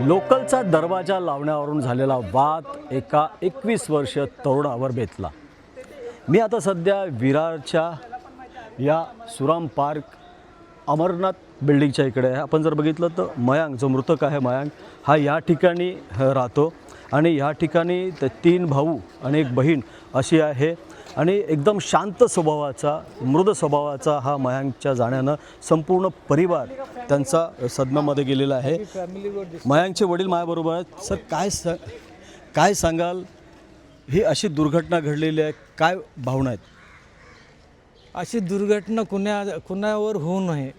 लोकलचा दरवाजा लावण्यावरून झालेला वाद एका 21 वर्षीय तरुणावर बेतला। मी आता सध्या विरारच्या या सुराम पार्क अमरनाथ बिल्डिंगच्या इकडे आहे। आपण जर बघितलं तर मयांक जो मृतक आहे, मयांक हा या ठिकाणी राहतो आणि या ठिकाणी ते 3 भाऊ आणि 1 बहीण अशी आहे आणि एकदम शांत स्वभावाचा, मृद स्वभावाचा हा मयांकच्या जाण्यानं संपूर्ण परिवार त्यांचा सदम्यामध्ये गेलेला आहे। मयांकचे वडील माझ्याबरोबर आहेत। सर काय सांगाल, ही अशी दुर्घटना घडलेली आहे, काय भावना आहेत? अशी दुर्घटना कुणावर होऊ नये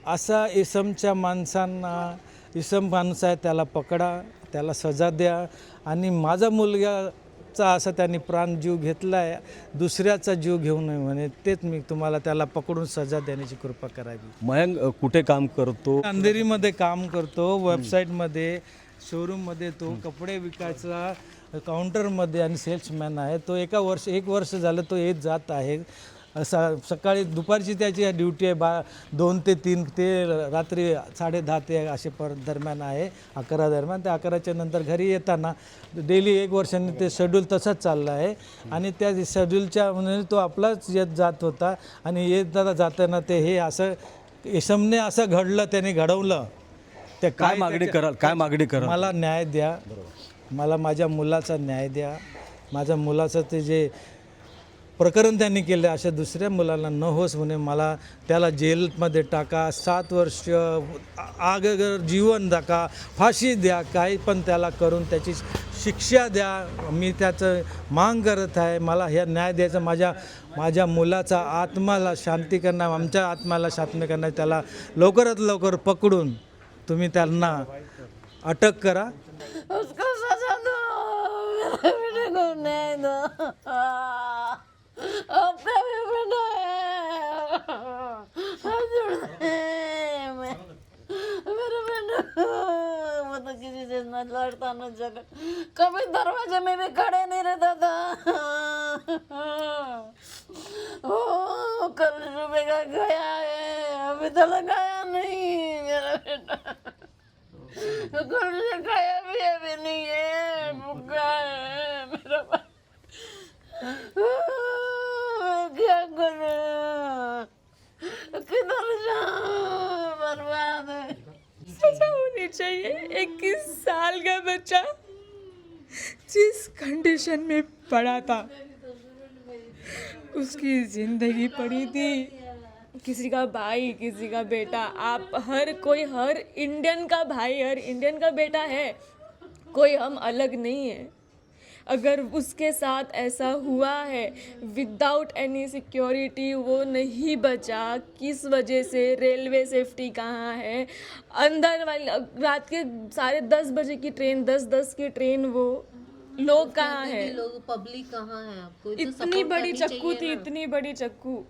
असा इसमच्या माणसांना, इसम माणूस आहे त्याला पकडा, त्याला सजा द्या आणि माझा मुलगाचा असा त्यांनी प्राण जीव घेतला आहे, दुसऱ्याचा जीव घेऊ नये म्हणे, तेच मी तुम्हाला त्याला पकडून सजा देण्याची कृपा करावी। मयांक कुठे काम करतो? अंधेरीमध्ये काम करतो, वेबसाईटमध्ये, शोरूममध्ये तो कपडे विकायचा काउंटरमध्ये आणि सेल्समॅन आहे। तो 1 वर्ष झालं तो येत जात आहे। सकाळी दुपारची त्याची ड्युटी आहे 2 ते 3 ते रात्री 10:30 ते असे दरम्यान आहे, 11 दरम्यान। त्या 11च्या नंतर घरी येताना डेली 1 वर्षांनी ते शेड्यूल तसंच चाललं आहे आणि त्या शेड्यूलच्या म्हणजे तो आपलाच येत जात होता आणि येत जाताना ते हे असं इसमने असं घडलं, त्याने घडवलं। ते काय मागणी कराल? मला न्याय द्या, मला माझ्या मुलाचा न्याय द्या। माझ्या मुलाचं ते जे प्रकरण त्यांनी केलं अशा दुसऱ्या मुलाला न होस म्हणे, मला त्याला जेलमध्ये टाका, 7 वर्ष आगगर जीवन टाका, फाशी द्या, काही पण त्याला करून त्याची शिक्षा द्या। मी त्याचं मांग करत आहे, मला ह्या न्याय द्यायचा। माझ्या मुलाचा आत्माला शांती करणार, आमच्या आत्म्याला शांती करणार, त्याला लवकरात लवकर पकडून तुम्ही त्यांना अटक करा। उसको सजा दो, मेरे बेटे को न्याय दो। अपना भी बेटा है, मेरे बेटे वो तो किसी से न लड़ता न झगड़, कभी दरवाजे में भी खड़े नहीं रहता था। ओ कल सुबह का गया है, अभी तक गया नहीं मेरा बेटा। घर से खाया भी अभी नहीं है, भूखा है मेरा भाई। मैं क्या करूं, किधर जाऊं, बर्बाद है। सजा होनी चाहिए। 21 साल का बच्चा जिस कंडीशन में पड़ा था, उसकी जिंदगी पड़ी थी। किसी का भाई, किसी का बेटा, आप हर इंडियन का भाई, हर इंडियन का बेटा है, कोई हम अलग नहीं है। अगर उसके साथ ऐसा हुआ है विदाउट एनी सिक्योरिटी, वो नहीं बचा, किस वजह से, रेलवे सेफ्टी कहाँ है, अंदर वाली रात के 10:30 बजे की ट्रेन, 10:10 की ट्रेन, वो लोग कहाँ हैं, लोग पब्लिक कहाँ है? आपको इतनी बड़ी चक्कू थी, इतनी बड़ी चक्कू,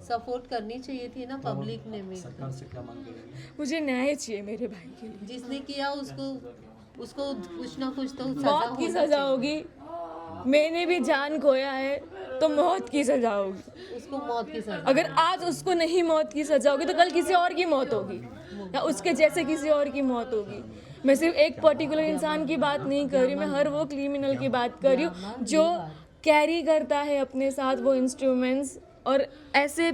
सपोर्ट करनी चाहिए थी ना पब्लिक ने भी। मुझे न्याय चाहिए मेरे भाई के लिए। जिसने किया उसको कुछ ना कुछ तो मौत की सजा होगी। मैंने भी जान खोया है तो मौत की सजा होगी। उसको मौत की सजा। अगर आज उसको नहीं मौत की सजा होगी तो कल किसी और की मौत होगी या उसके जैसे किसी और की मौत होगी। मैं सिर्फ एक पर्टिकुलर इंसान की बात नहीं कर रही, मैं हर वो क्रिमिनल की बात कर रही हूँ जो कैरी करता है अपने साथ वो इंस्ट्रूमेंट्स, और ऐसे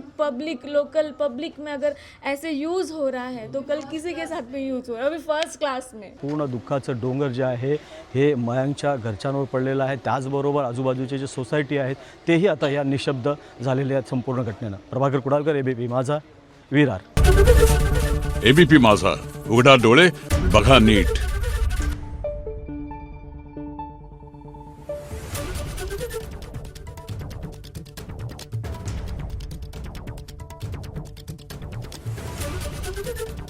लोकल पब्लिक में अगर ऐसे यूज़ हो रहा है तो कल किसी के साथ भी यूज़ हो रहा है, अभी फर्स्ट क्लास में। पूर्ण दुःखाचं डोंगर जे आहे हे मयांकच्या घरच्यांवर पडलेलं आहे। त्याचबरोबर आजूबाजूचे जे सोसायटी आहेत तेही आता या निशब्द झालेले आहेत संपूर्ण घटनेनं। प्रभाकर कुडालकर, एबीपी माझा, विरार। एबीपी माझा, उघडा डोळे बघा नीट। Thank you.